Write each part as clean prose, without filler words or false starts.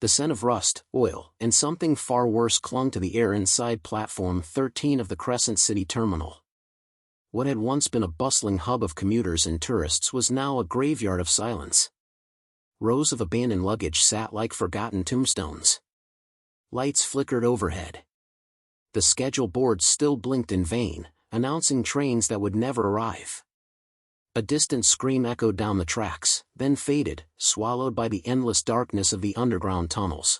The scent of rust, oil, and something far worse clung to the air inside Platform 13 of the Crescent City Terminal. What had once been a bustling hub of commuters and tourists was now a graveyard of silence. Rows of abandoned luggage sat like forgotten tombstones. Lights flickered overhead. The schedule boards still blinked in vain, announcing trains that would never arrive. A distant scream echoed down the tracks, then faded, swallowed by the endless darkness of the underground tunnels.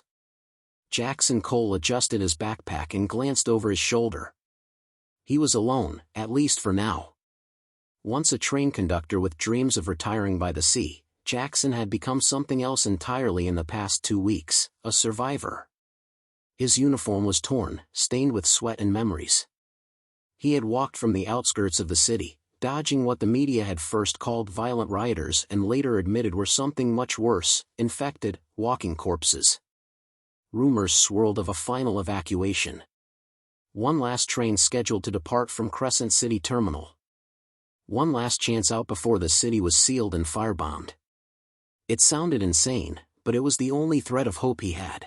Jackson Cole adjusted his backpack and glanced over his shoulder. He was alone, at least for now. Once a train conductor with dreams of retiring by the sea, Jackson had become something else entirely in the past 2 weeks, a survivor. His uniform was torn, stained with sweat and memories. He had walked from the outskirts of the city, dodging what the media had first called violent rioters and later admitted were something much worse, infected, walking corpses. Rumors swirled of a final evacuation. One last train scheduled to depart from Crescent City Terminal. One last chance out before the city was sealed and firebombed. It sounded insane, but it was the only thread of hope he had.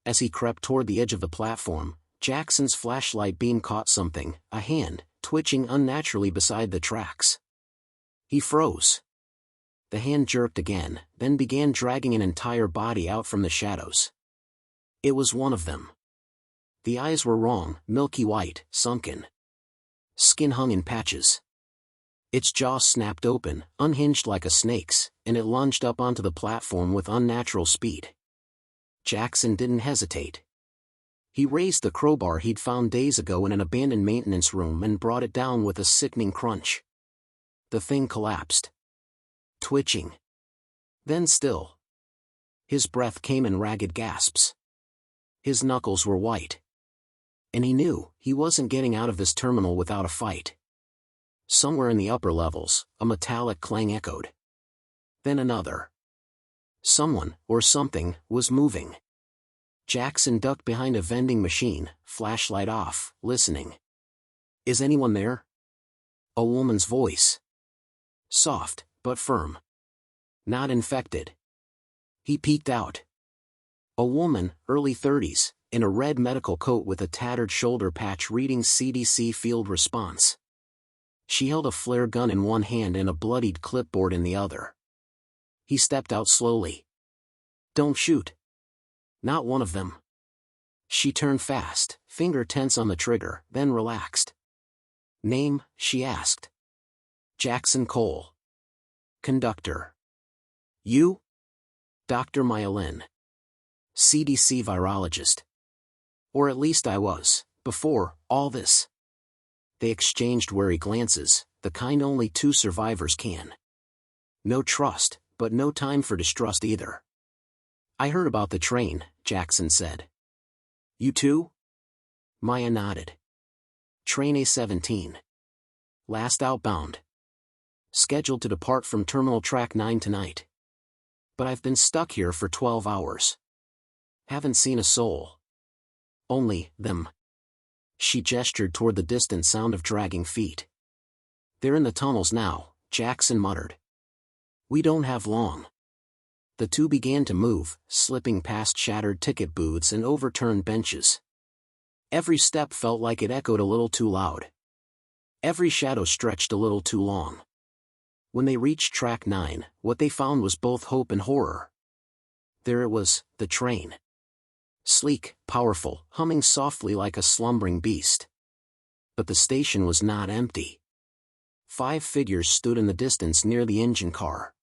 As he crept toward the edge of the platform, Jackson's flashlight beam caught something, a hand, twitching unnaturally beside the tracks. He froze. The hand jerked again, then began dragging an entire body out from the shadows. It was one of them. The eyes were wrong, milky white, sunken. Skin hung in patches. Its jaw snapped open, unhinged like a snake's, and it lunged up onto the platform with unnatural speed. Jackson didn't hesitate. He raised the crowbar he'd found days ago in an abandoned maintenance room and brought it down with a sickening crunch. The thing collapsed. Twitching. Then still. His breath came in ragged gasps. His knuckles were white. And he knew he wasn't getting out of this terminal without a fight. Somewhere in the upper levels, a metallic clang echoed. Then another. Someone, or something, was moving. Jackson ducked behind a vending machine, flashlight off, listening. "Is anyone there?" A woman's voice. Soft, but firm. Not infected. He peeked out. A woman, early 30s, in a red medical coat with a tattered shoulder patch reading CDC field response. She held a flare gun in one hand and a bloodied clipboard in the other. He stepped out slowly. "Don't shoot. Not one of them." She turned fast, finger tense on the trigger, then relaxed. "Name?" she asked. "Jackson Cole." "Conductor." "You?" "Dr. Myelin. CDC virologist. Or at least I was, before all this." They exchanged wary glances, the kind only two survivors can. No trust, but no time for distrust either. "I heard about the train," Jackson said. "You too?" Maya nodded. "Train A17. Last outbound. Scheduled to depart from Terminal Track 9 tonight. But I've been stuck here for 12 hours. Haven't seen a soul. Only them." She gestured toward the distant sound of dragging feet. "They're in the tunnels now," Jackson muttered. "We don't have long." The two began to move, slipping past shattered ticket booths and overturned benches. Every step felt like it echoed a little too loud. Every shadow stretched a little too long. When they reached Track 9, what they found was both hope and horror. There it was, the train. Sleek, powerful, humming softly like a slumbering beast. But the station was not empty. 5 figures stood in the distance near the engine car.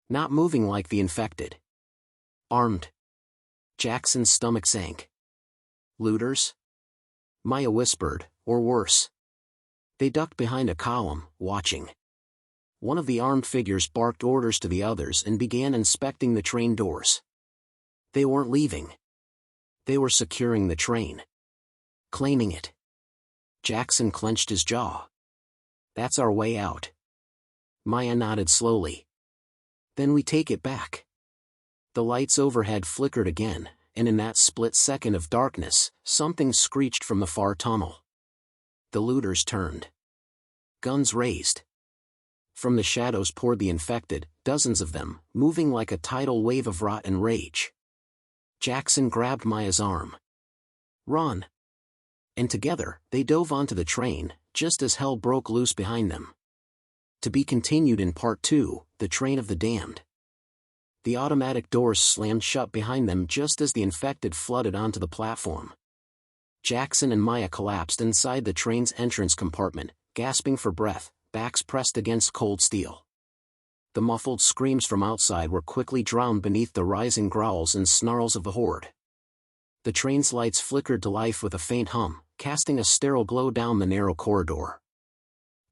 Not moving like the infected. Armed. Jackson's stomach sank. "Looters?" Maya whispered, "or worse." They ducked behind a column, watching. One of the armed figures barked orders to the others and began inspecting the train doors. They weren't leaving. They were securing the train. Claiming it. Jackson clenched his jaw. "That's our way out." Maya nodded slowly. "Then we take it back." The lights overhead flickered again, and in that split second of darkness, something screeched from the far tunnel. The looters turned. Guns raised. From the shadows poured the infected, dozens of them, moving like a tidal wave of rot and rage. Jackson grabbed Maya's arm. "Run!" And together, they dove onto the train, just as hell broke loose behind them. To be continued in Part 2, The Train of the Damned. The automatic doors slammed shut behind them just as the infected flooded onto the platform. Jackson and Maya collapsed inside the train's entrance compartment, gasping for breath, backs pressed against cold steel. The muffled screams from outside were quickly drowned beneath the rising growls and snarls of the horde. The train's lights flickered to life with a faint hum, casting a sterile glow down the narrow corridor.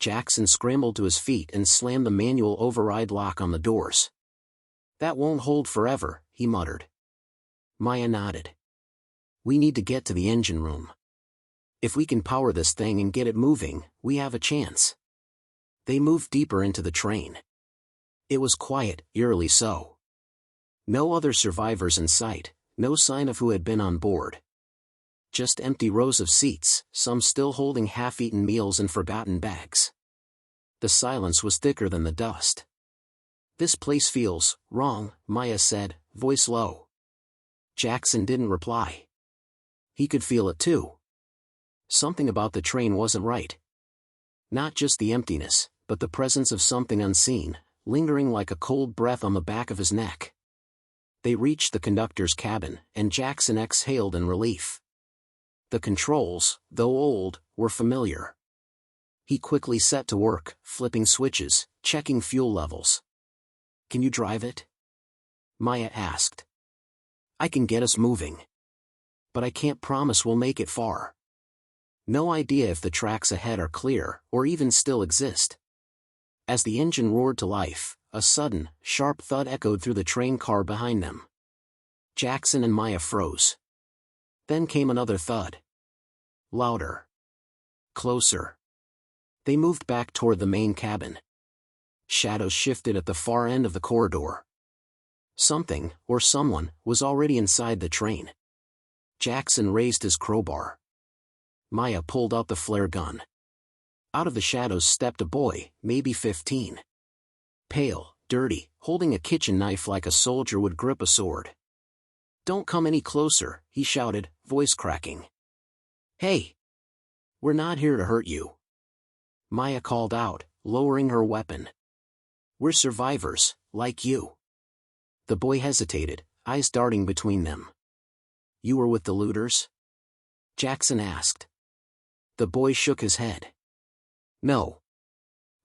Jackson scrambled to his feet and slammed the manual override lock on the doors. "That won't hold forever," he muttered. Maya nodded. "We need to get to the engine room. If we can power this thing and get it moving, we have a chance." They moved deeper into the train. It was quiet, eerily so. No other survivors in sight, no sign of who had been on board. Just empty rows of seats, some still holding half-eaten meals and forgotten bags. The silence was thicker than the dust. "This place feels wrong," Maya said, voice low. Jackson didn't reply. He could feel it too. Something about the train wasn't right. Not just the emptiness, but the presence of something unseen, lingering like a cold breath on the back of his neck. They reached the conductor's cabin, and Jackson exhaled in relief. The controls, though old, were familiar. He quickly set to work, flipping switches, checking fuel levels. "Can you drive it?" Maya asked. "I can get us moving. But I can't promise we'll make it far. No idea if the tracks ahead are clear, or even still exist." As the engine roared to life, a sudden, sharp thud echoed through the train car behind them. Jackson and Maya froze. Then came another thud. Louder. Closer. They moved back toward the main cabin. Shadows shifted at the far end of the corridor. Something, or someone, was already inside the train. Jackson raised his crowbar. Maya pulled out the flare gun. Out of the shadows stepped a boy, maybe 15. Pale, dirty, holding a kitchen knife like a soldier would grip a sword. "Don't come any closer," he shouted, voice cracking. "Hey! We're not here to hurt you," Maya called out, lowering her weapon. "We're survivors, like you." The boy hesitated, eyes darting between them. "You were with the looters?" Jackson asked. The boy shook his head. "No.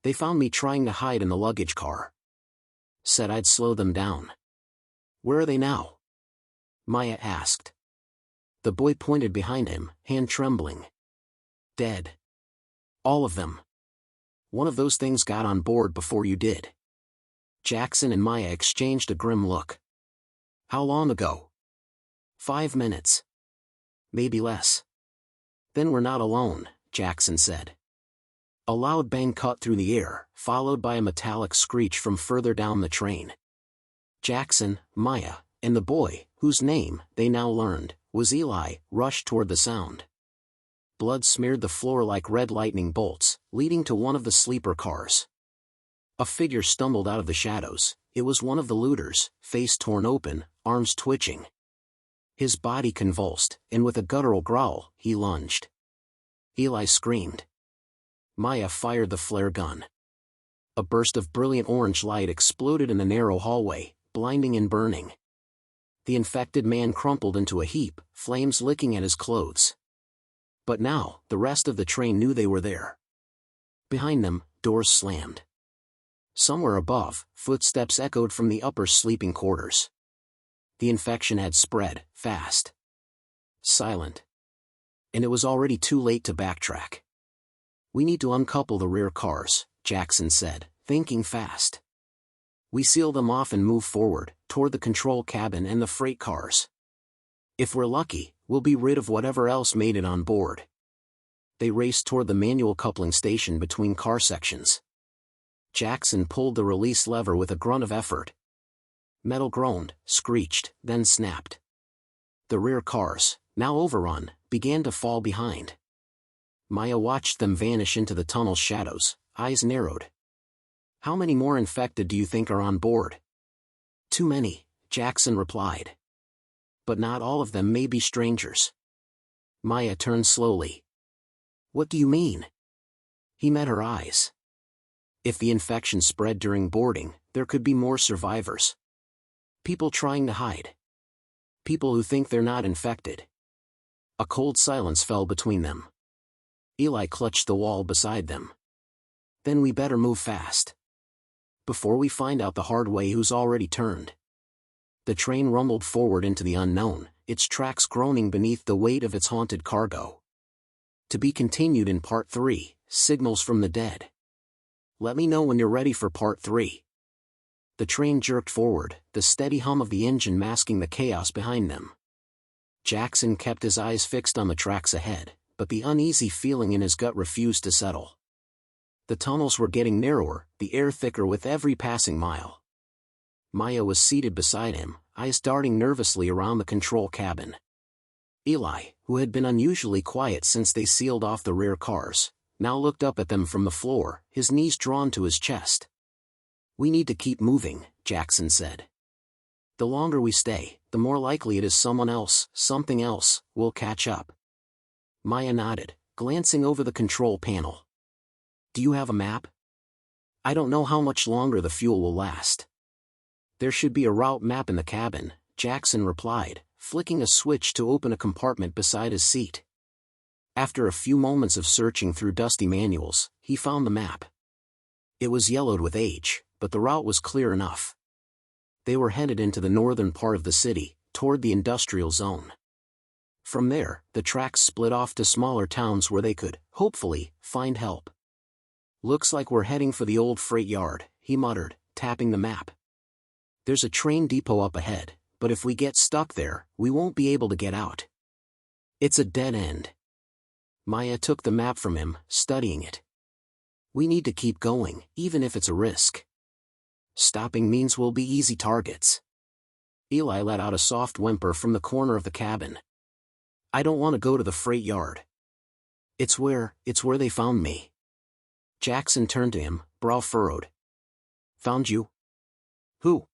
They found me trying to hide in the luggage car. Said I'd slow them down." "Where are they now?" Maya asked. The boy pointed behind him, hand trembling. "Dead. All of them. One of those things got on board before you did." Jackson and Maya exchanged a grim look. "How long ago?" 5 minutes. Maybe less." "Then we're not alone," Jackson said. A loud bang cut through the air, followed by a metallic screech from further down the train. Jackson, Maya, and the boy, whose name, they now learned, was Eli, rushed toward the sound. Blood smeared the floor like red lightning bolts, leading to one of the sleeper cars. A figure stumbled out of the shadows. It was one of the looters, face torn open, arms twitching. His body convulsed, and with a guttural growl, he lunged. Eli screamed. Maya fired the flare gun. A burst of brilliant orange light exploded in the narrow hallway, blinding and burning. The infected man crumpled into a heap, flames licking at his clothes. But now, the rest of the train knew they were there. Behind them, doors slammed. Somewhere above, footsteps echoed from the upper sleeping quarters. The infection had spread, fast. Silent. And it was already too late to backtrack. "We need to uncouple the rear cars," Jackson said, thinking fast. "We seal them off and move forward, toward the control cabin and the freight cars. If we're lucky, we'll be rid of whatever else made it on board." They raced toward the manual coupling station between car sections. Jackson pulled the release lever with a grunt of effort. Metal groaned, screeched, then snapped. The rear cars, now overrun, began to fall behind. Maya watched them vanish into the tunnel's shadows, eyes narrowed. "How many more infected do you think are on board?" "Too many," Jackson replied. But not all of them may be strangers. Maya turned slowly. What do you mean? He met her eyes. If the infection spread during boarding, there could be more survivors. People trying to hide. People who think they're not infected. A cold silence fell between them. Eli clutched the wall beside them. Then we better move fast. Before we find out the hard way who's already turned. The train rumbled forward into the unknown, its tracks groaning beneath the weight of its haunted cargo. To be continued in Part 3, Signals from the Dead. Let me know when you're ready for Part 3. The train jerked forward, the steady hum of the engine masking the chaos behind them. Jackson kept his eyes fixed on the tracks ahead, but the uneasy feeling in his gut refused to settle. The tunnels were getting narrower, the air thicker with every passing mile. Maya was seated beside him, eyes darting nervously around the control cabin. Eli, who had been unusually quiet since they sealed off the rear cars, now looked up at them from the floor, his knees drawn to his chest. We need to keep moving, Jackson said. The longer we stay, the more likely it is someone else, something else, will catch up. Maya nodded, glancing over the control panel. Do you have a map? I don't know how much longer the fuel will last. There should be a route map in the cabin, Jackson replied, flicking a switch to open a compartment beside his seat. After a few moments of searching through dusty manuals, he found the map. It was yellowed with age, but the route was clear enough. They were headed into the northern part of the city, toward the industrial zone. From there, the tracks split off to smaller towns where they could, hopefully, find help. Looks like we're heading for the old freight yard, he muttered, tapping the map. There's a train depot up ahead, but if we get stuck there, we won't be able to get out. It's a dead end. Maya took the map from him, studying it. We need to keep going, even if it's a risk. Stopping means we'll be easy targets. Eli let out a soft whimper from the corner of the cabin. I don't want to go to the freight yard. It's where they found me. Jackson turned to him, brow furrowed. Found you? Who?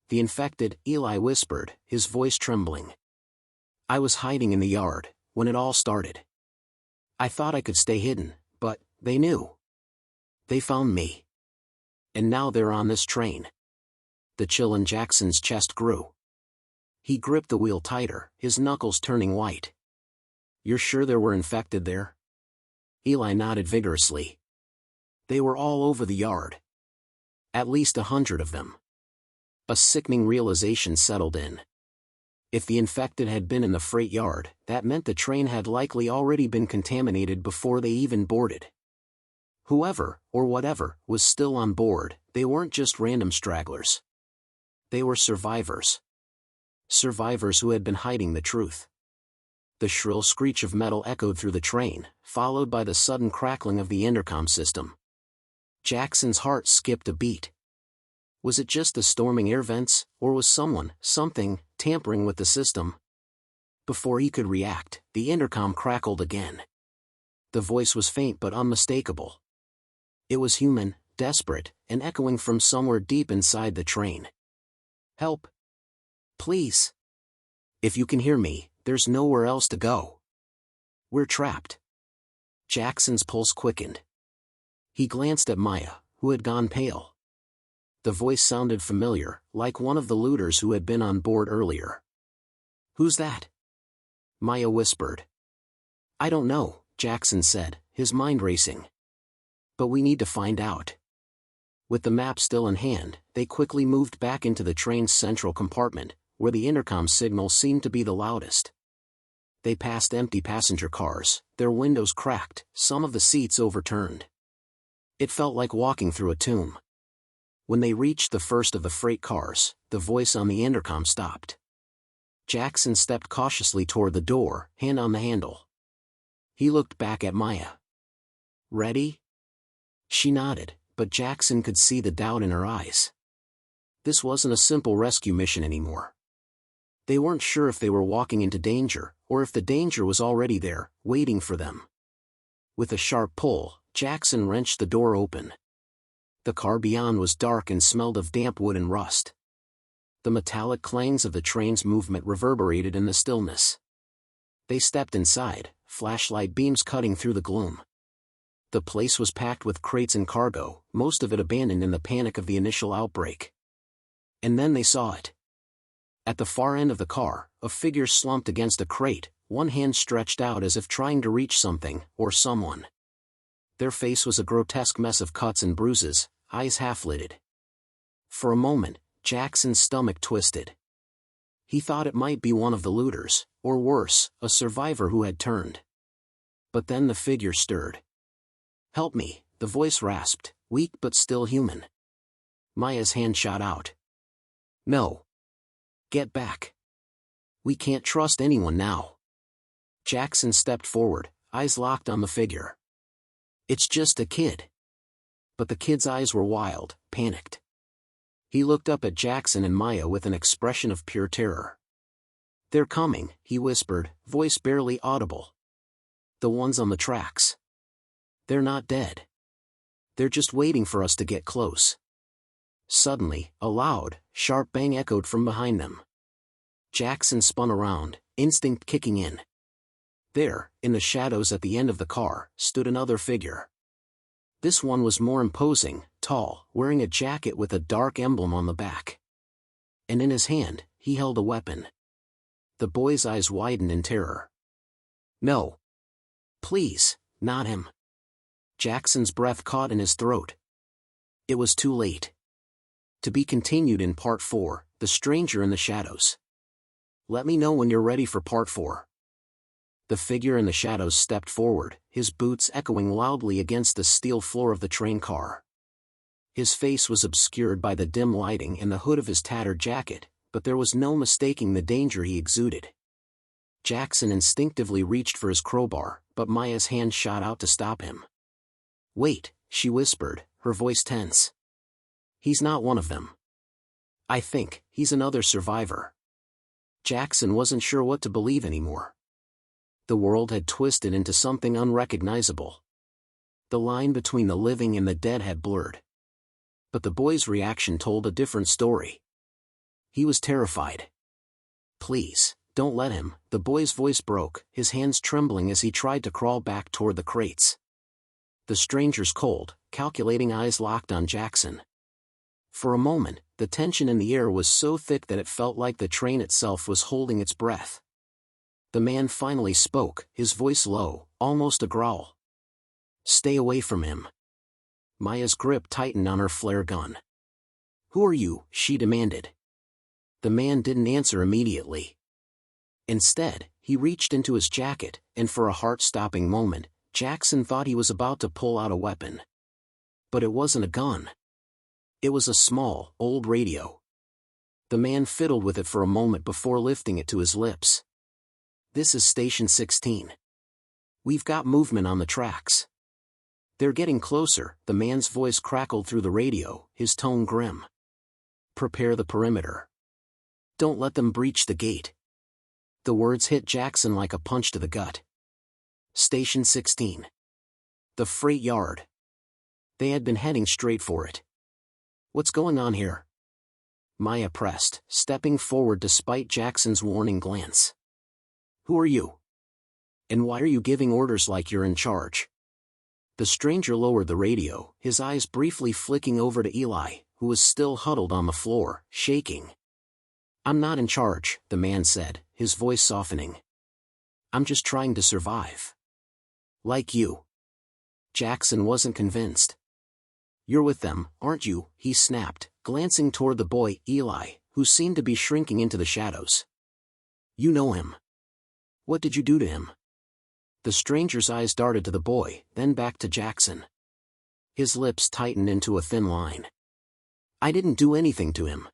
The infected, Eli whispered, his voice trembling. I was hiding in the yard, when it all started. I thought I could stay hidden, but they knew. They found me. And now they're on this train. The chill in Jackson's chest grew. He gripped the wheel tighter, his knuckles turning white. You're sure there were infected there? Eli nodded vigorously. They were all over the yard. At least 100 of them. A sickening realization settled in. If the infected had been in the freight yard, that meant the train had likely already been contaminated before they even boarded. Whoever, or whatever, was still on board, they weren't just random stragglers. They were survivors. Survivors who had been hiding the truth. The shrill screech of metal echoed through the train, followed by the sudden crackling of the intercom system. Jackson's heart skipped a beat. Was it just the storming air vents, or was something, tampering with the system? Before he could react, the intercom crackled again. The voice was faint but unmistakable. It was human, desperate, and echoing from somewhere deep inside the train. Help! Please! If you can hear me, there's nowhere else to go. We're trapped. Jackson's pulse quickened. He glanced at Maya, who had gone pale. The voice sounded familiar, like one of the looters who had been on board earlier. Who's that? Maya whispered. I don't know, Jackson said, his mind racing. But we need to find out. With the map still in hand, they quickly moved back into the train's central compartment, where the intercom signal seemed to be the loudest. They passed empty passenger cars, their windows cracked, some of the seats overturned. It felt like walking through a tomb. When they reached the first of the freight cars, the voice on the intercom stopped. Jackson stepped cautiously toward the door, hand on the handle. He looked back at Maya. Ready? She nodded, but Jackson could see the doubt in her eyes. This wasn't a simple rescue mission anymore. They weren't sure if they were walking into danger, or if the danger was already there, waiting for them. With a sharp pull, Jackson wrenched the door open. The car beyond was dark and smelled of damp wood and rust. The metallic clangs of the train's movement reverberated in the stillness. They stepped inside, flashlight beams cutting through the gloom. The place was packed with crates and cargo, most of it abandoned in the panic of the initial outbreak. And then they saw it. At the far end of the car, a figure slumped against a crate, one hand stretched out as if trying to reach something, or someone. Their face was a grotesque mess of cuts and bruises, eyes half-lidded. For a moment, Jackson's stomach twisted. He thought it might be one of the looters, or worse, a survivor who had turned. But then the figure stirred. "Help me," the voice rasped, weak but still human. Maya's hand shot out. "No. Get back. We can't trust anyone now." Jackson stepped forward, eyes locked on the figure. "It's just a kid." But the kid's eyes were wild, panicked. He looked up at Jackson and Maya with an expression of pure terror. "They're coming," he whispered, voice barely audible. "The ones on the tracks. They're not dead. They're just waiting for us to get close." Suddenly, a loud, sharp bang echoed from behind them. Jackson spun around, instinct kicking in. There, in the shadows at the end of the car, stood another figure. This one was more imposing, tall, wearing a jacket with a dark emblem on the back. And in his hand, he held a weapon. The boy's eyes widened in terror. "No. Please, not him." Jackson's breath caught in his throat. It was too late. To be continued in Part 4, The Stranger in the Shadows. Let me know when you're ready for Part 4. The figure in the shadows stepped forward, his boots echoing loudly against the steel floor of the train car. His face was obscured by the dim lighting and the hood of his tattered jacket, but there was no mistaking the danger he exuded. Jackson instinctively reached for his crowbar, but Maya's hand shot out to stop him. "Wait," she whispered, her voice tense. "He's not one of them. I think he's another survivor." Jackson wasn't sure what to believe anymore. The world had twisted into something unrecognizable. The line between the living and the dead had blurred. But the boy's reaction told a different story. He was terrified. "Please, don't let him," the boy's voice broke, his hands trembling as he tried to crawl back toward the crates. The stranger's cold, calculating eyes locked on Jackson. For a moment, the tension in the air was so thick that it felt like the train itself was holding its breath. The man finally spoke, his voice low, almost a growl. "Stay away from him." Maya's grip tightened on her flare gun. "Who are you?" she demanded. The man didn't answer immediately. Instead, he reached into his jacket, and for a heart-stopping moment, Jackson thought he was about to pull out a weapon. But it wasn't a gun. It was a small, old radio. The man fiddled with it for a moment before lifting it to his lips. "This is Station 16. We've got movement on the tracks." "They're getting closer," the man's voice crackled through the radio, his tone grim. "Prepare the perimeter. Don't let them breach the gate." The words hit Jackson like a punch to the gut. Station 16. The freight yard. They had been heading straight for it. "What's going on here?" Maya pressed, stepping forward despite Jackson's warning glance. "Who are you? And why are you giving orders like you're in charge?" The stranger lowered the radio, his eyes briefly flicking over to Eli, who was still huddled on the floor, shaking. "I'm not in charge," the man said, his voice softening. "I'm just trying to survive. Like you." Jackson wasn't convinced. "You're with them, aren't you?" he snapped, glancing toward the boy, Eli, who seemed to be shrinking into the shadows. "You know him. What did you do to him?" The stranger's eyes darted to the boy, then back to Jackson. His lips tightened into a thin line. "I didn't do anything to him.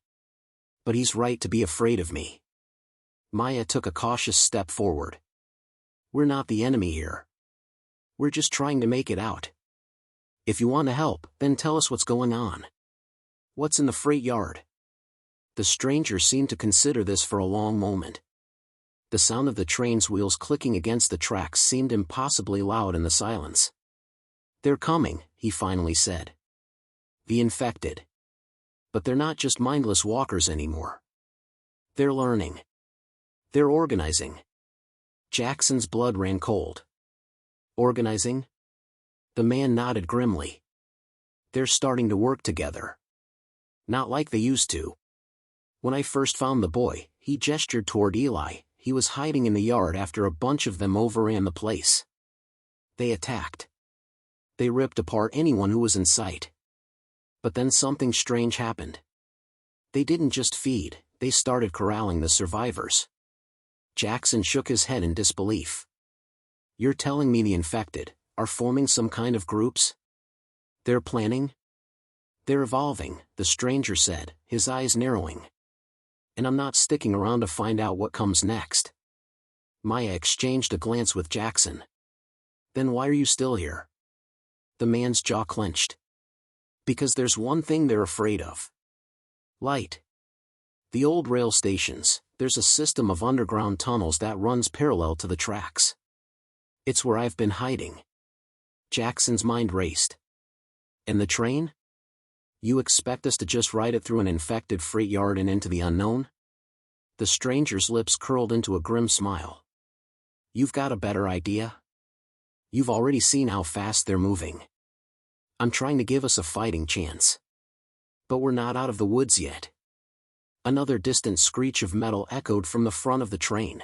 But he's right to be afraid of me." Maya took a cautious step forward. "We're not the enemy here. We're just trying to make it out. If you want to help, then tell us what's going on. What's in the freight yard?" The stranger seemed to consider this for a long moment. The sound of the train's wheels clicking against the tracks seemed impossibly loud in the silence. "They're coming," he finally said. "The infected. But they're not just mindless walkers anymore. They're learning. They're organizing. Jackson's blood ran cold. Organizing? The man nodded grimly. They're starting to work together. Not like they used to. When I first found the boy, he gestured toward Eli. He was hiding in the yard after a bunch of them overran the place. They attacked. They ripped apart anyone who was in sight. But then something strange happened. They didn't just feed, they started corralling the survivors. Jackson shook his head in disbelief. You're telling me the infected are forming some kind of groups? They're planning? They're evolving, the stranger said, his eyes narrowing. And I'm not sticking around to find out what comes next. Maya exchanged a glance with Jackson. Then why are you still here? The man's jaw clenched. Because there's one thing they're afraid of. Light. The old rail stations, there's a system of underground tunnels that runs parallel to the tracks. It's where I've been hiding. Jackson's mind raced. And the train? You expect us to just ride it through an infected freight yard and into the unknown? The stranger's lips curled into a grim smile. You've got a better idea? You've already seen how fast they're moving. I'm trying to give us a fighting chance. But we're not out of the woods yet. Another distant screech of metal echoed from the front of the train.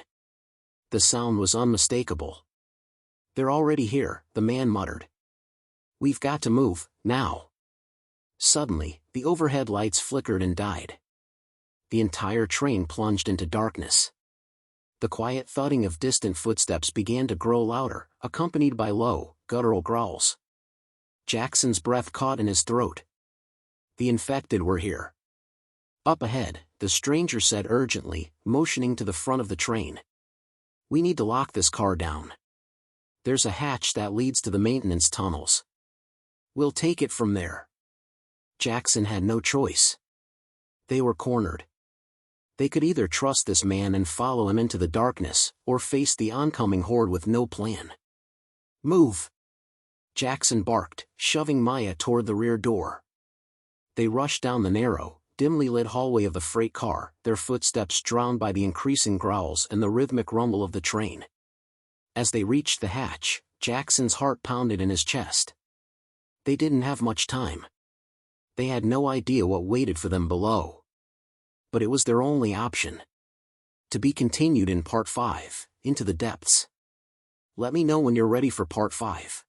The sound was unmistakable. They're already here, the man muttered. We've got to move, now. Suddenly, the overhead lights flickered and died. The entire train plunged into darkness. The quiet thudding of distant footsteps began to grow louder, accompanied by low, guttural growls. Jackson's breath caught in his throat. The infected were here. Up ahead, the stranger said urgently, motioning to the front of the train. We need to lock this car down. There's a hatch that leads to the maintenance tunnels. We'll take it from there. Jackson had no choice. They were cornered. They could either trust this man and follow him into the darkness, or face the oncoming horde with no plan. Move! Jackson barked, shoving Maya toward the rear door. They rushed down the narrow, dimly lit hallway of the freight car, their footsteps drowned by the increasing growls and the rhythmic rumble of the train. As they reached the hatch, Jackson's heart pounded in his chest. They didn't have much time. They had no idea what waited for them below. But it was their only option. To be continued in Part 5, Into the Depths. Let me know when you're ready for Part 5.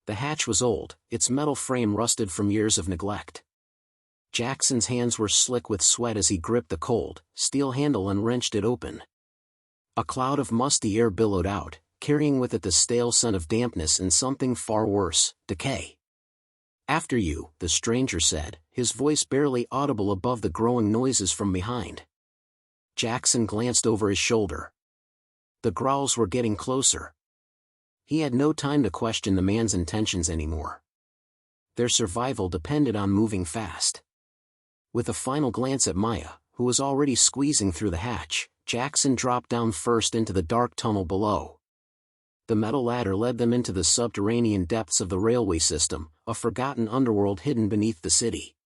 The hatch was old, its metal frame rusted from years of neglect. Jackson's hands were slick with sweat as he gripped the cold, steel handle and wrenched it open. A cloud of musty air billowed out, carrying with it the stale scent of dampness and something far worse, decay. After you, the stranger said, his voice barely audible above the growing noises from behind. Jackson glanced over his shoulder. The growls were getting closer. He had no time to question the man's intentions anymore. Their survival depended on moving fast. With a final glance at Maya, who was already squeezing through the hatch, Jackson dropped down first into the dark tunnel below. The metal ladder led them into the subterranean depths of the railway system, a forgotten underworld hidden beneath the city.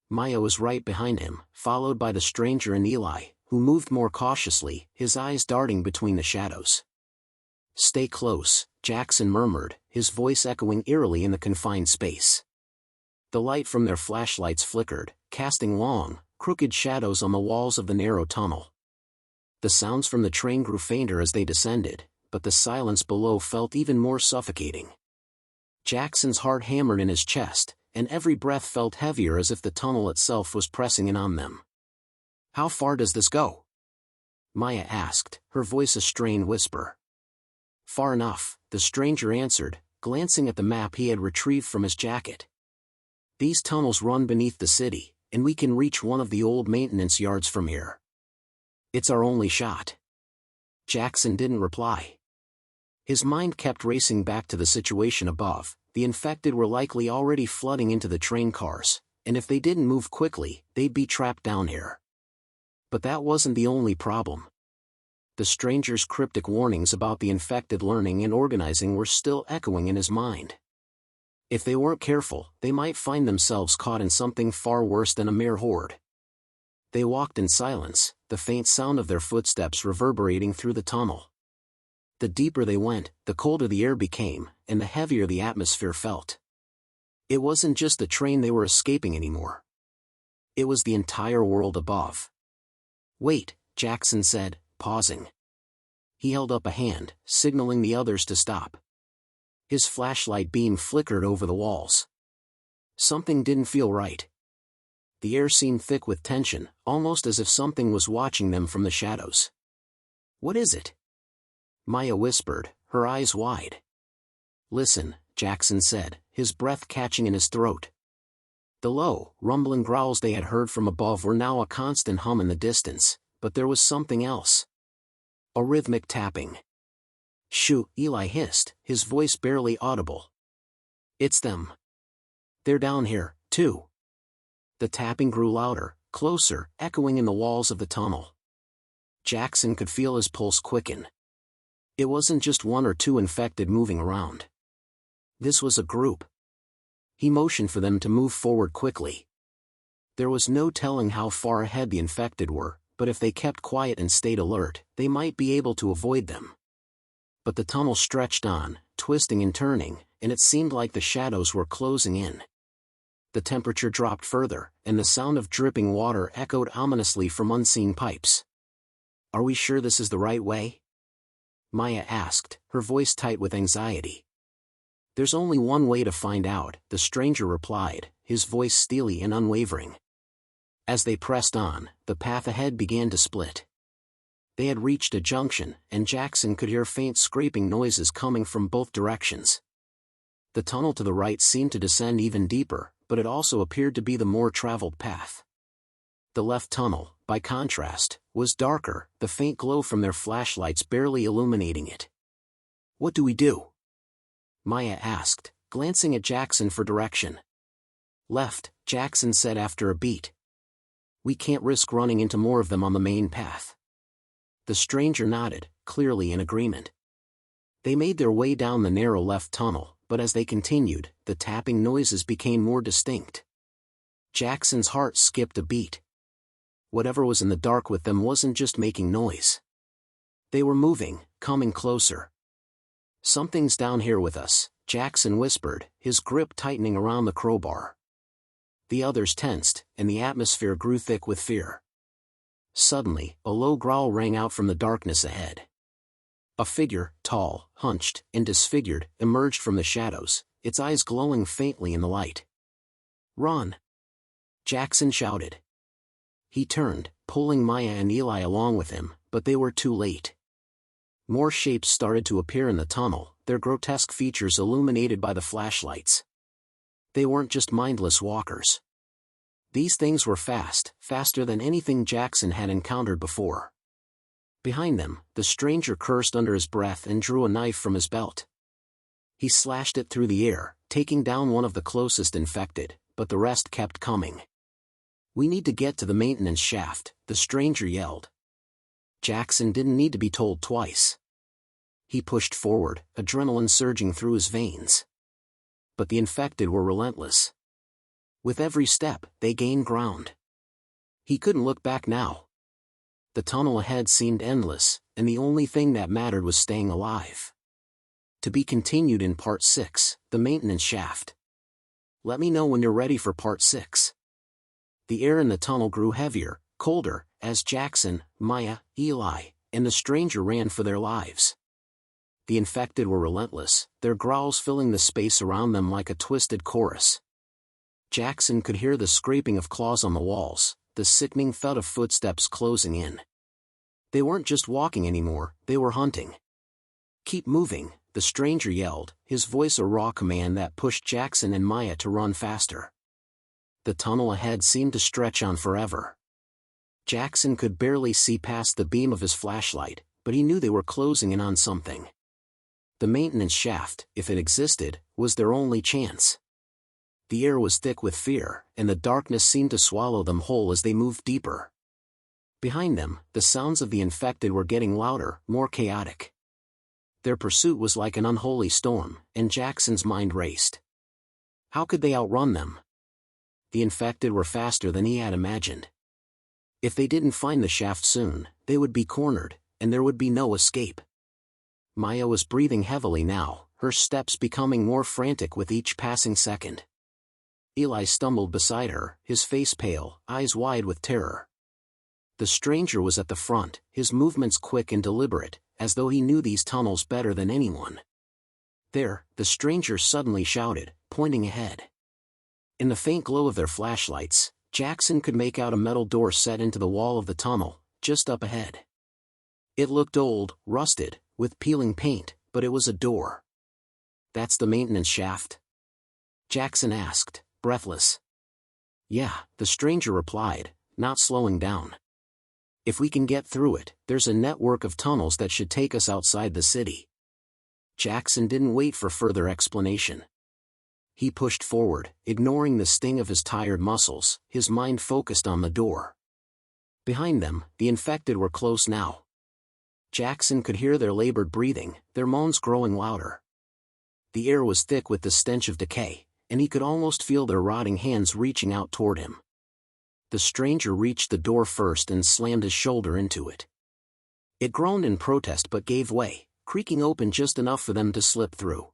Maya was right behind him, followed by the stranger and Eli, who moved more cautiously, his eyes darting between the shadows. Stay close, Jackson murmured, his voice echoing eerily in the confined space. The light from their flashlights flickered, casting long, crooked shadows on the walls of the narrow tunnel. The sounds from the train grew fainter as they descended, but the silence below felt even more suffocating. Jackson's heart hammered in his chest, and every breath felt heavier as if the tunnel itself was pressing in on them. How far does this go? Maya asked, her voice a strained whisper. Far enough, the stranger answered, glancing at the map he had retrieved from his jacket. These tunnels run beneath the city, and we can reach one of the old maintenance yards from here. It's our only shot. Jackson didn't reply. His mind kept racing back to the situation above. The infected were likely already flooding into the train cars, and if they didn't move quickly, they'd be trapped down here. But that wasn't the only problem. The stranger's cryptic warnings about the infected learning and organizing were still echoing in his mind. If they weren't careful, they might find themselves caught in something far worse than a mere horde. They walked in silence, the faint sound of their footsteps reverberating through the tunnel. The deeper they went, the colder the air became, and the heavier the atmosphere felt. It wasn't just the train they were escaping anymore. It was the entire world above. "Wait," Jackson said, pausing. He held up a hand, signaling the others to stop. His flashlight beam flickered over the walls. Something didn't feel right. The air seemed thick with tension, almost as if something was watching them from the shadows. "What is it?" Maya whispered, her eyes wide. "Listen," Jackson said, his breath catching in his throat. The low, rumbling growls they had heard from above were now a constant hum in the distance, but there was something else. A rhythmic tapping. "Shoo," Eli hissed, his voice barely audible. "It's them. They're down here, too." The tapping grew louder, closer, echoing in the walls of the tunnel. Jackson could feel his pulse quicken. It wasn't just one or two infected moving around. This was a group. He motioned for them to move forward quickly. There was no telling how far ahead the infected were, but if they kept quiet and stayed alert, they might be able to avoid them. But the tunnel stretched on, twisting and turning, and it seemed like the shadows were closing in. The temperature dropped further, and the sound of dripping water echoed ominously from unseen pipes. "Are we sure this is the right way?" Maya asked, her voice tight with anxiety. "There's only one way to find out," the stranger replied, his voice steely and unwavering. As they pressed on, the path ahead began to split. They had reached a junction, and Jackson could hear faint scraping noises coming from both directions. The tunnel to the right seemed to descend even deeper, but it also appeared to be the more traveled path. The left tunnel, by contrast, was darker, the faint glow from their flashlights barely illuminating it. "What do we do?" Maya asked, glancing at Jackson for direction. "Left," Jackson said after a beat. "We can't risk running into more of them on the main path." The stranger nodded, clearly in agreement. They made their way down the narrow left tunnel, but as they continued, the tapping noises became more distinct. Jackson's heart skipped a beat. Whatever was in the dark with them wasn't just making noise. They were moving, coming closer. "Something's down here with us," Jackson whispered, his grip tightening around the crowbar. The others tensed, and the atmosphere grew thick with fear. Suddenly, a low growl rang out from the darkness ahead. A figure, tall, hunched, and disfigured, emerged from the shadows, its eyes glowing faintly in the light. "Run!" Jackson shouted. He turned, pulling Maya and Eli along with him, but they were too late. More shapes started to appear in the tunnel, their grotesque features illuminated by the flashlights. They weren't just mindless walkers. These things were fast, faster than anything Jackson had encountered before. Behind them, the stranger cursed under his breath and drew a knife from his belt. He slashed it through the air, taking down one of the closest infected, but the rest kept coming. "We need to get to the maintenance shaft," the stranger yelled. Jackson didn't need to be told twice. He pushed forward, adrenaline surging through his veins. But the infected were relentless. With every step, they gained ground. He couldn't look back now. The tunnel ahead seemed endless, and the only thing that mattered was staying alive. To be continued in Part 6, The Maintenance Shaft. Let me know when you're ready for Part 6. The air in the tunnel grew heavier, colder, as Jackson, Maya, Eli, and the stranger ran for their lives. The infected were relentless, their growls filling the space around them like a twisted chorus. Jackson could hear the scraping of claws on the walls, the sickening thud of footsteps closing in. They weren't just walking anymore, they were hunting. "Keep moving," the stranger yelled, his voice a raw command that pushed Jackson and Maya to run faster. The tunnel ahead seemed to stretch on forever. Jackson could barely see past the beam of his flashlight, but he knew they were closing in on something. The maintenance shaft, if it existed, was their only chance. The air was thick with fear, and the darkness seemed to swallow them whole as they moved deeper. Behind them, the sounds of the infected were getting louder, more chaotic. Their pursuit was like an unholy storm, and Jackson's mind raced. How could they outrun them? The infected were faster than he had imagined. If they didn't find the shaft soon, they would be cornered, and there would be no escape. Maya was breathing heavily now, her steps becoming more frantic with each passing second. Eli stumbled beside her, his face pale, eyes wide with terror. The stranger was at the front, his movements quick and deliberate, as though he knew these tunnels better than anyone. There, the stranger suddenly shouted, pointing ahead. In the faint glow of their flashlights, Jackson could make out a metal door set into the wall of the tunnel, just up ahead. It looked old, rusted, with peeling paint, but it was a door. "That's the maintenance shaft?" Jackson asked, breathless. "Yeah," the stranger replied, not slowing down. "If we can get through it, there's a network of tunnels that should take us outside the city." Jackson didn't wait for further explanation. He pushed forward, ignoring the sting of his tired muscles, his mind focused on the door. Behind them, the infected were close now. Jackson could hear their labored breathing, their moans growing louder. The air was thick with the stench of decay, and he could almost feel their rotting hands reaching out toward him. The stranger reached the door first and slammed his shoulder into it. It groaned in protest but gave way, creaking open just enough for them to slip through.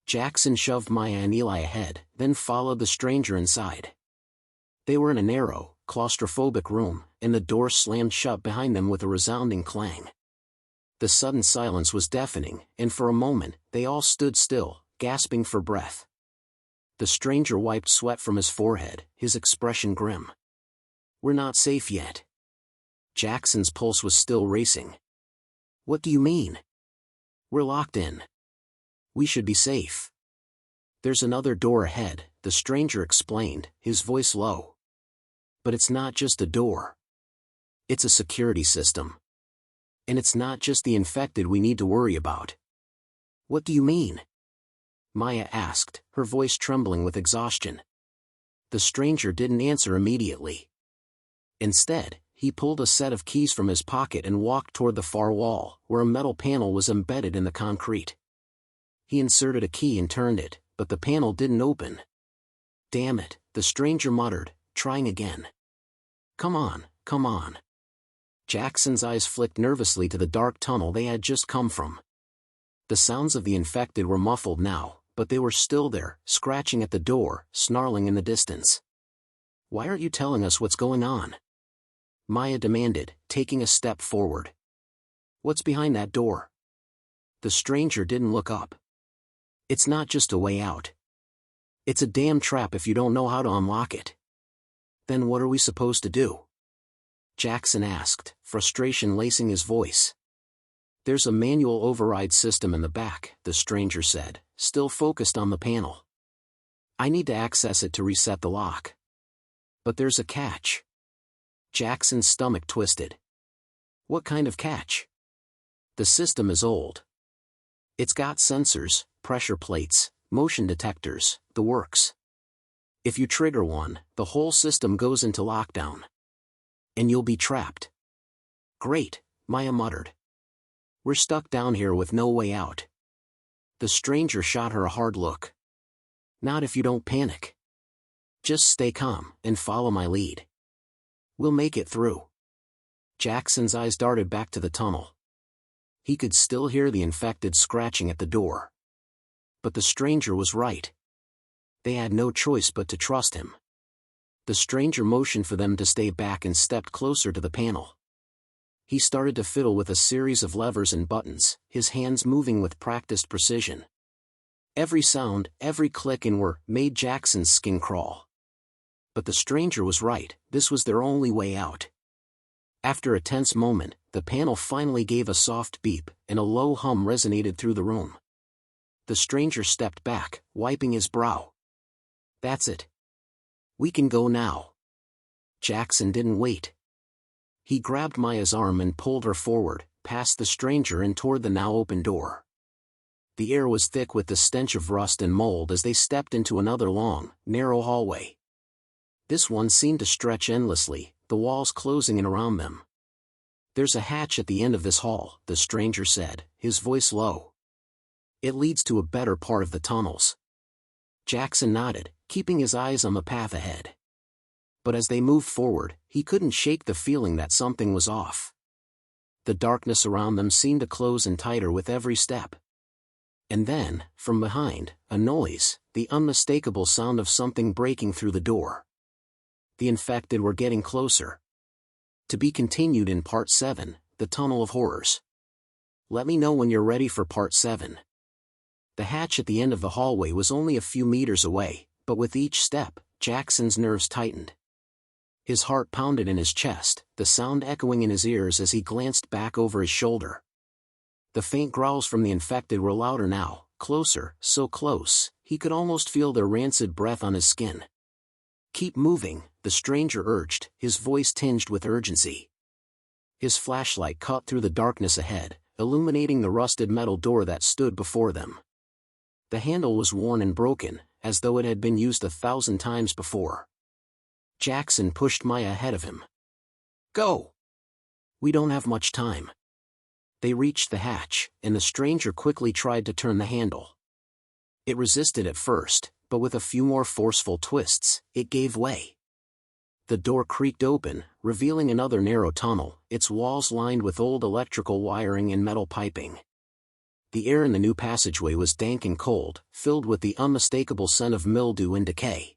Jackson shoved Maya and Eli ahead, then followed the stranger inside. They were in a narrow, claustrophobic room, and the door slammed shut behind them with a resounding clang. The sudden silence was deafening, and for a moment, they all stood still, gasping for breath. The stranger wiped sweat from his forehead, his expression grim. "We're not safe yet." Jackson's pulse was still racing. "What do you mean?" "We're locked in. We should be safe." "There's another door ahead," the stranger explained, his voice low. "But it's not just a door. It's a security system. And it's not just the infected we need to worry about." "What do you mean?" Maya asked, her voice trembling with exhaustion. The stranger didn't answer immediately. Instead, he pulled a set of keys from his pocket and walked toward the far wall, where a metal panel was embedded in the concrete. He inserted a key and turned it, but the panel didn't open. "Damn it," the stranger muttered, trying again. Come on." Jackson's eyes flicked nervously to the dark tunnel they had just come from. The sounds of the infected were muffled now, but they were still there, scratching at the door, snarling in the distance. "Why aren't you telling us what's going on?" Maya demanded, taking a step forward. "What's behind that door?" The stranger didn't look up. "It's not just a way out. It's a damn trap if you don't know how to unlock it." "Then what are we supposed to do?" Jackson asked, frustration lacing his voice. "There's a manual override system in the back," the stranger said, still focused on the panel. "I need to access it to reset the lock. But there's a catch." Jackson's stomach twisted. "What kind of catch?" "The system is old. It's got sensors, pressure plates, motion detectors, the works. If you trigger one, the whole system goes into lockdown. And you'll be trapped." "Great," Maya muttered. "We're stuck down here with no way out." The stranger shot her a hard look. "Not if you don't panic. Just stay calm and follow my lead. We'll make it through." Jackson's eyes darted back to the tunnel. He could still hear the infected scratching at the door. But the stranger was right. They had no choice but to trust him. The stranger motioned for them to stay back and stepped closer to the panel. He started to fiddle with a series of levers and buttons, his hands moving with practiced precision. Every sound, every click and whir made Jackson's skin crawl. But the stranger was right, this was their only way out. After a tense moment, the panel finally gave a soft beep, and a low hum resonated through the room. The stranger stepped back, wiping his brow. "That's it. We can go now." Jackson didn't wait. He grabbed Maya's arm and pulled her forward, past the stranger and toward the now open door. The air was thick with the stench of rust and mold as they stepped into another long, narrow hallway. This one seemed to stretch endlessly, the walls closing in around them. "There's a hatch at the end of this hall," the stranger said, his voice low. "It leads to a better part of the tunnels." Jackson nodded, keeping his eyes on the path ahead. But as they moved forward, he couldn't shake the feeling that something was off. The darkness around them seemed to close in tighter with every step. And then, from behind, a noise, the unmistakable sound of something breaking through the door. The infected were getting closer. To be continued in Part 7, The Tunnel of Horrors. Let me know when you're ready for Part 7. The hatch at the end of the hallway was only a few meters away, but with each step, Jackson's nerves tightened. His heart pounded in his chest, the sound echoing in his ears as he glanced back over his shoulder. The faint growls from the infected were louder now, closer, so close, he could almost feel their rancid breath on his skin. "Keep moving," the stranger urged, his voice tinged with urgency. His flashlight caught through the darkness ahead, illuminating the rusted metal door that stood before them. The handle was worn and broken, as though it had been used 1,000 times before. Jackson pushed Maya ahead of him. "Go! We don't have much time." They reached the hatch, and the stranger quickly tried to turn the handle. It resisted at first, but with a few more forceful twists, it gave way. The door creaked open, revealing another narrow tunnel, its walls lined with old electrical wiring and metal piping. The air in the new passageway was dank and cold, filled with the unmistakable scent of mildew and decay.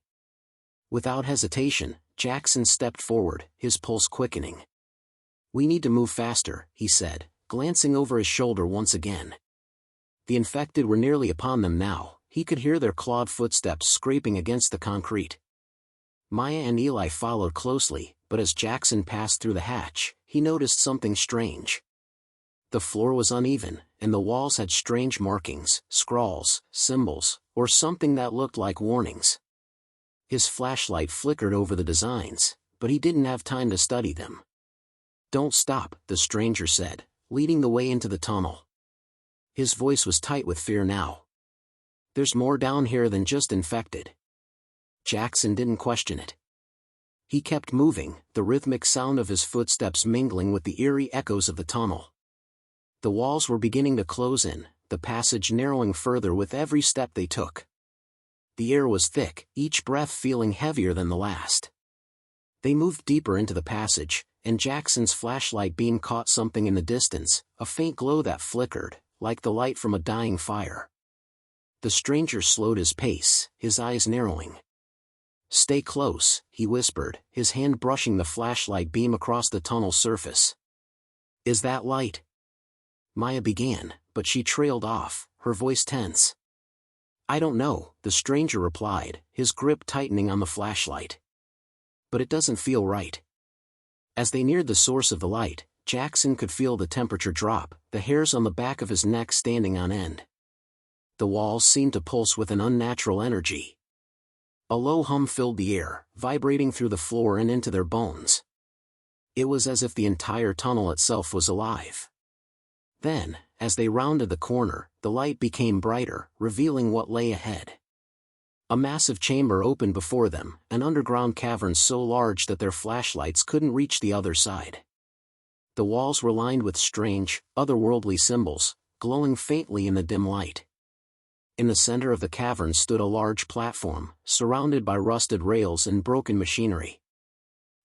Without hesitation, Jackson stepped forward, his pulse quickening. "We need to move faster," he said, glancing over his shoulder once again. The infected were nearly upon them now, he could hear their clawed footsteps scraping against the concrete. Maya and Eli followed closely, but as Jackson passed through the hatch, he noticed something strange. The floor was uneven, and the walls had strange markings, scrawls, symbols, or something that looked like warnings. His flashlight flickered over the designs, but he didn't have time to study them. "Don't stop," the stranger said, leading the way into the tunnel. His voice was tight with fear now. "There's more down here than just infected." Jackson didn't question it. He kept moving, the rhythmic sound of his footsteps mingling with the eerie echoes of the tunnel. The walls were beginning to close in, the passage narrowing further with every step they took. The air was thick, each breath feeling heavier than the last. They moved deeper into the passage, and Jackson's flashlight beam caught something in the distance, a faint glow that flickered, like the light from a dying fire. The stranger slowed his pace, his eyes narrowing. "Stay close," he whispered, his hand brushing the flashlight beam across the tunnel's surface. "Is that light?" Maya began, but she trailed off, her voice tense. "I don't know," the stranger replied, his grip tightening on the flashlight. "But it doesn't feel right." As they neared the source of the light, Jackson could feel the temperature drop, the hairs on the back of his neck standing on end. The walls seemed to pulse with an unnatural energy. A low hum filled the air, vibrating through the floor and into their bones. It was as if the entire tunnel itself was alive. Then, as they rounded the corner, the light became brighter, revealing what lay ahead. A massive chamber opened before them, an underground cavern so large that their flashlights couldn't reach the other side. The walls were lined with strange, otherworldly symbols, glowing faintly in the dim light. In the center of the cavern stood a large platform, surrounded by rusted rails and broken machinery.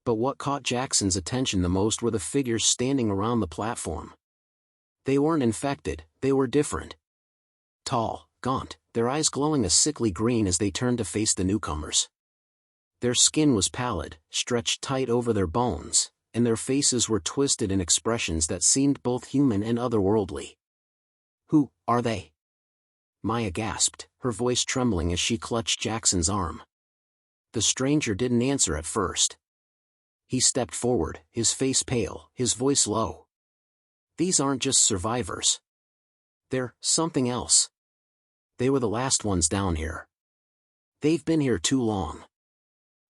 But what caught Jackson's attention the most were the figures standing around the platform. They weren't infected, they were different. Tall, gaunt, their eyes glowing a sickly green as they turned to face the newcomers. Their skin was pallid, stretched tight over their bones, and their faces were twisted in expressions that seemed both human and otherworldly. "Who are they?" Maya gasped, her voice trembling as she clutched Jackson's arm. The stranger didn't answer at first. He stepped forward, his face pale, his voice low. "These aren't just survivors. They're something else. They were the last ones down here. They've been here too long."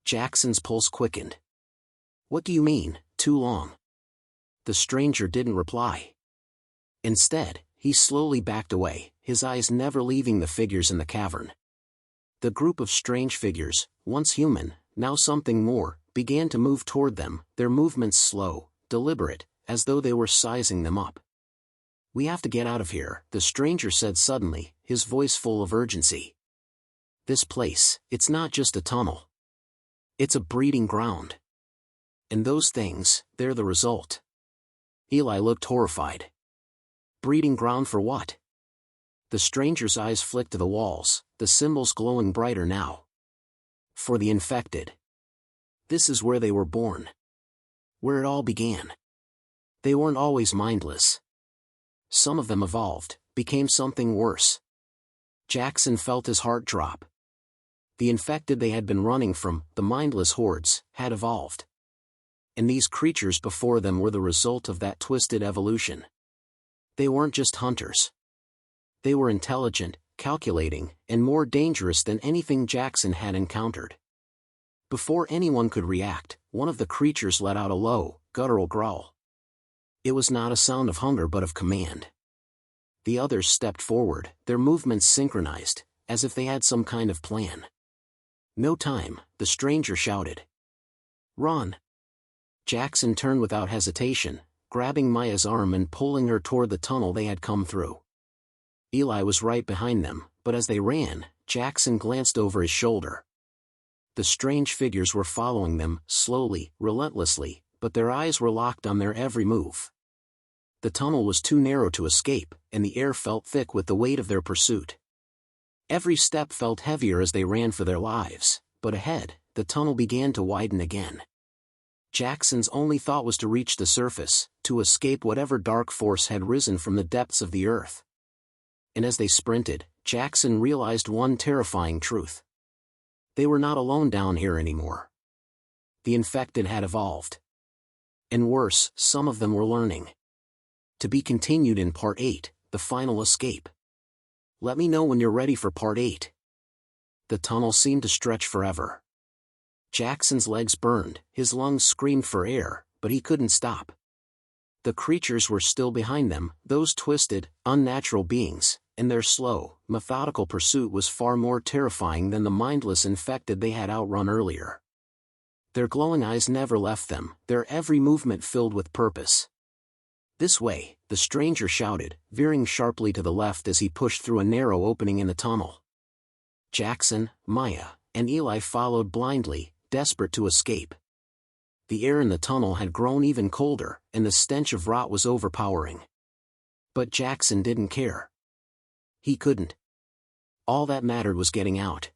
Jackson's pulse quickened. "What do you mean, too long?" The stranger didn't reply. Instead, he slowly backed away, his eyes never leaving the figures in the cavern. The group of strange figures, once human, now something more, began to move toward them, their movements slow, deliberate, as though they were sizing them up. "We have to get out of here," the stranger said suddenly, his voice full of urgency. "This place, it's not just a tunnel. It's a breeding ground. And those things, they're the result. Eli looked horrified. Breeding ground for what? The stranger's eyes flicked to the walls, the symbols glowing brighter now. For the infected. This is where they were born. Where it all began. They weren't always mindless. Some of them evolved, became something worse. Jackson felt his heart drop. The infected they had been running from, the mindless hordes, had evolved. And these creatures before them were the result of that twisted evolution. They weren't just hunters. They were intelligent, calculating, and more dangerous than anything Jackson had encountered. Before anyone could react, one of the creatures let out a low, guttural growl. It was not a sound of hunger but of command. The others stepped forward, their movements synchronized, as if they had some kind of plan. No time, the stranger shouted. Run! Jackson turned without hesitation, grabbing Maya's arm and pulling her toward the tunnel they had come through. Eli was right behind them, but as they ran, Jackson glanced over his shoulder. The strange figures were following them, slowly, relentlessly, but their eyes were locked on their every move. The tunnel was too narrow to escape, and the air felt thick with the weight of their pursuit. Every step felt heavier as they ran for their lives, but ahead, the tunnel began to widen again. Jackson's only thought was to reach the surface, to escape whatever dark force had risen from the depths of the earth. And as they sprinted, Jackson realized one terrifying truth. They were not alone down here anymore. The infected had evolved. And worse, some of them were learning. To be continued in Part 8, The Final Escape. Let me know when you're ready for Part 8. The tunnel seemed to stretch forever. Jackson's legs burned, his lungs screamed for air, but he couldn't stop. The creatures were still behind them, those twisted, unnatural beings, and their slow, methodical pursuit was far more terrifying than the mindless infected they had outrun earlier. Their glowing eyes never left them, their every movement filled with purpose. This way, the stranger shouted, veering sharply to the left as he pushed through a narrow opening in the tunnel. Jackson, Maya, and Eli followed blindly, desperate to escape. The air in the tunnel had grown even colder, and the stench of rot was overpowering. But Jackson didn't care. He couldn't. All that mattered was getting out.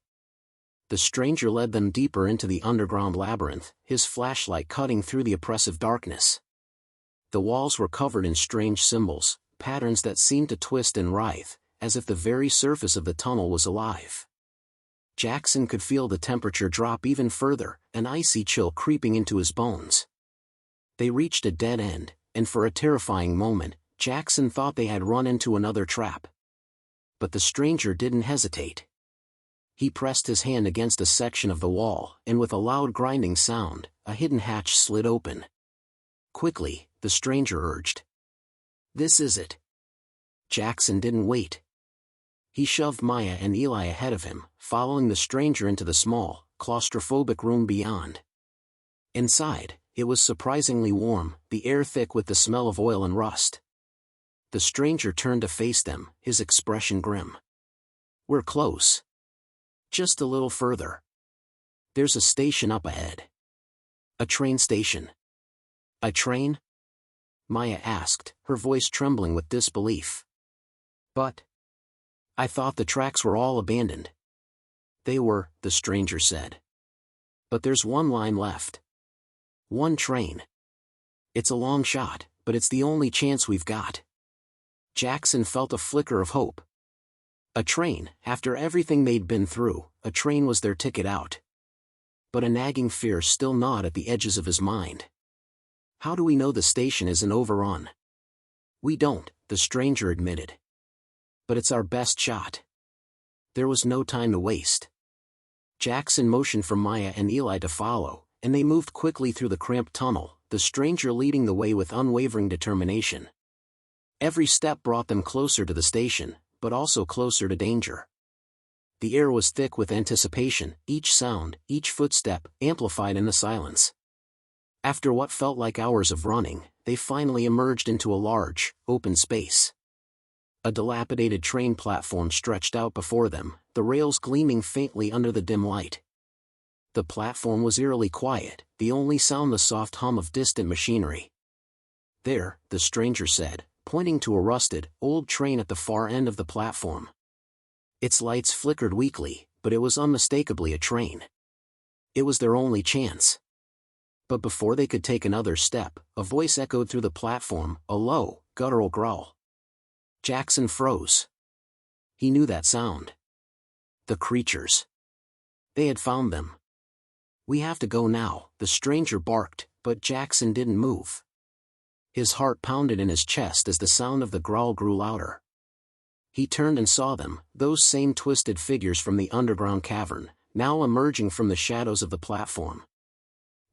The stranger led them deeper into the underground labyrinth, his flashlight cutting through the oppressive darkness. The walls were covered in strange symbols, patterns that seemed to twist and writhe, as if the very surface of the tunnel was alive. Jackson could feel the temperature drop even further, an icy chill creeping into his bones. They reached a dead end, and for a terrifying moment, Jackson thought they had run into another trap. But the stranger didn't hesitate. He pressed his hand against a section of the wall, and with a loud grinding sound, a hidden hatch slid open. Quickly, the stranger urged. This is it. Jackson didn't wait. He shoved Maya and Eli ahead of him, following the stranger into the small, claustrophobic room beyond. Inside, it was surprisingly warm, the air thick with the smell of oil and rust. The stranger turned to face them, his expression grim. We're close. Just a little further. There's a station up ahead. A train station. A train? Maya asked, her voice trembling with disbelief. But I thought the tracks were all abandoned. They were, the stranger said. But there's one line left. One train. It's a long shot, but it's the only chance we've got. Jackson felt a flicker of hope. A train, after everything they'd been through, a train was their ticket out. But a nagging fear still gnawed at the edges of his mind. How do we know the station isn't overrun? We don't, the stranger admitted. But it's our best shot. There was no time to waste. Jackson motioned for Maya and Eli to follow, and they moved quickly through the cramped tunnel, the stranger leading the way with unwavering determination. Every step brought them closer to the station, but also closer to danger. The air was thick with anticipation, each sound, each footstep, amplified in the silence. After what felt like hours of running, they finally emerged into a large, open space. A dilapidated train platform stretched out before them, the rails gleaming faintly under the dim light. The platform was eerily quiet, the only sound the soft hum of distant machinery. "There," the stranger said, pointing to a rusted, old train at the far end of the platform. Its lights flickered weakly, but it was unmistakably a train. It was their only chance. But before they could take another step, a voice echoed through the platform, a low, guttural growl. Jackson froze. He knew that sound. The creatures. They had found them. "We have to go now," the stranger barked, but Jackson didn't move. His heart pounded in his chest as the sound of the growl grew louder. He turned and saw them, those same twisted figures from the underground cavern, now emerging from the shadows of the platform.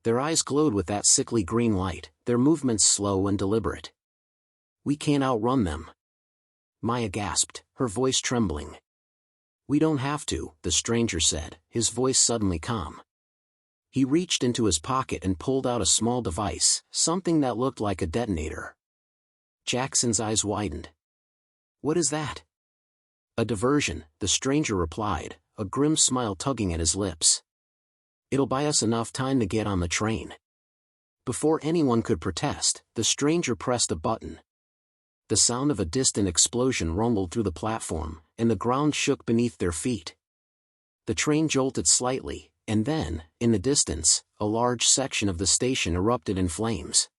Their eyes glowed with that sickly green light, their movements slow and deliberate. "We can't outrun them," Maya gasped, her voice trembling. "We don't have to," the stranger said, his voice suddenly calm. He reached into his pocket and pulled out a small device, something that looked like a detonator. Jackson's eyes widened. "What is that?" "A diversion," the stranger replied, a grim smile tugging at his lips. "It'll buy us enough time to get on the train." Before anyone could protest, the stranger pressed a button. The sound of a distant explosion rumbled through the platform, and the ground shook beneath their feet. The train jolted slightly, and then, in the distance, a large section of the station erupted in flames.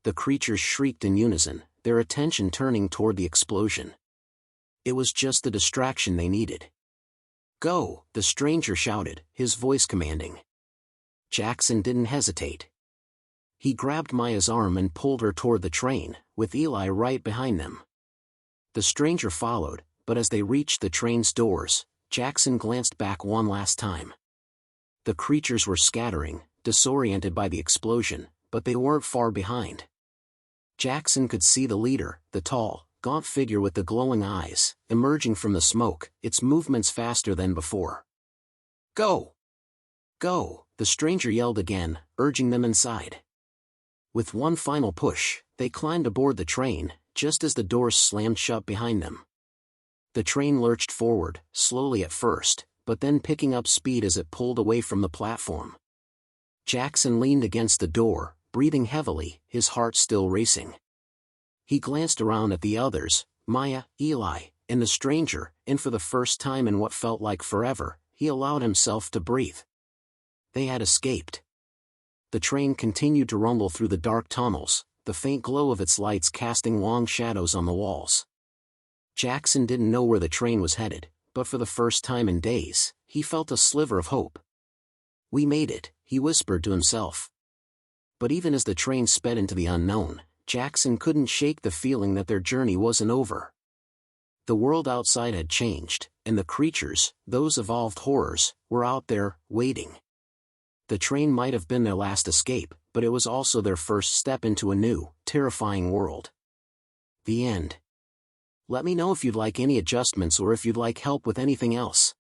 The creatures shrieked in unison, their attention turning toward the explosion. It was just the distraction they needed. "Go!" the stranger shouted, his voice commanding. Jackson didn't hesitate. He grabbed Maya's arm and pulled her toward the train, with Eli right behind them. The stranger followed, but as they reached the train's doors, Jackson glanced back one last time. The creatures were scattering, disoriented by the explosion, but they weren't far behind. Jackson could see the leader, the tall, gaunt figure with the glowing eyes, emerging from the smoke, its movements faster than before. "Go! Go!" the stranger yelled again, urging them inside. With one final push, they climbed aboard the train, just as the doors slammed shut behind them. The train lurched forward, slowly at first, but then picking up speed as it pulled away from the platform. Jackson leaned against the door, breathing heavily, his heart still racing. He glanced around at the others, Maya, Eli, and the stranger, and for the first time in what felt like forever, he allowed himself to breathe. They had escaped. The train continued to rumble through the dark tunnels, the faint glow of its lights casting long shadows on the walls. Jackson didn't know where the train was headed, but for the first time in days, he felt a sliver of hope. "We made it," he whispered to himself. But even as the train sped into the unknown, Jackson couldn't shake the feeling that their journey wasn't over. The world outside had changed, and the creatures, those evolved horrors, were out there, waiting. The train might have been their last escape, but it was also their first step into a new, terrifying world. The end. Let me know if you'd like any adjustments or if you'd like help with anything else.